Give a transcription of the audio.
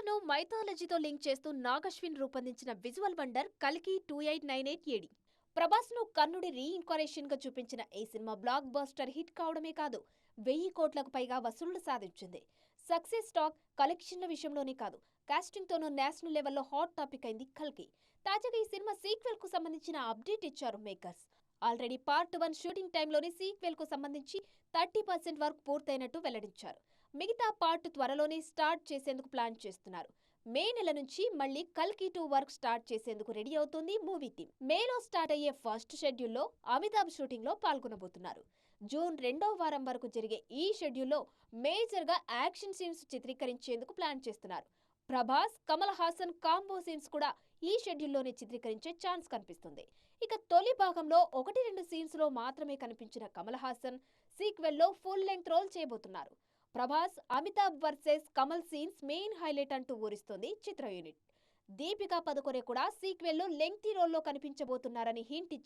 హారర్ను మైథాలజీతో link చేస్తూ నాగశ్విన్ రూపొందించిన visual wonder కల్కి 2898 ఏడి. ప్రభాస్ను కర్ణుడి రీఇన్కారేషన్గా చూపించిన ఈ సినిమా బ్లాక్ బస్టర్ హిట్ కావడమే కాదు, 1000 కోట్లకు పైగా వసూళ్లు సాధించింది. సక్సెస్ టాక్ కలెక్షన్ల విషయంలోనే కాదు, కాస్టింగ్తోనూ నేషనల్ లెవెల్లో హాట్ టాపిక్ అయింది కల్కి. తాజాగా ఈ సినిమా సీక్వెల్ కు సంబంధించిన అప్డేట్ ఇచ్చారు మేకర్స్. ఆల్రెడీ పార్ట్ 1 షూటింగ్ టైంలోనే సీక్వెల్ కు సంబంధించి 30% వర్క్ పూర్తయినట్టు వెల్లడించారు. మిగతా పార్ట్ త్వరలోనే స్టార్ట్ చేసేందుకు ప్లాన్ చేస్తున్నారు. మే నెల నుంచి మళ్లీ కల్కి 2 వర్క్ స్టార్ట్ చేసేందుకు రెడీ అవుతోంది మూవీ టీం. మేలో స్టార్ట్ అయ్యే ఫస్ట్ షెడ్యూల్లో అమితాబ్ షూటింగ్ లో పాల్గొనబోతున్నారు. జూన్ 2వ వారం వరకు జరిగే ఈ షెడ్యూల్లో మేజర్ గా యాక్షన్ సీన్స్ చిత్రీకరించేందుకు ప్లాన్ చేస్తున్నారు. ప్రభాస్, కమల్ హాసన్ కాంబో సీన్స్ కూడా ఈ షెడ్యూల్లోనే చిత్రీకరించే ఛాన్స్ కనిపిస్తుంది. ఇక తొలి భాగంలో 1-2 సీన్స్ లో మాత్రమే కనిపించిన కమల్ హాసన్ సీక్వెల్లో ఫుల్ లెంగ్త్ రోల్ చేయబోతున్నారు. Prabhas, Amitabh versus Kamal scenes main highlight అంటూ ఊరిస్తోంది చిత్ర యూనిట్. దీపికా పదుకొనె కూడా సీక్వెల్లో లెంగ్తీ రోల్లో కనిపించబోతున్నారని హింట్ ఇచ్చారు.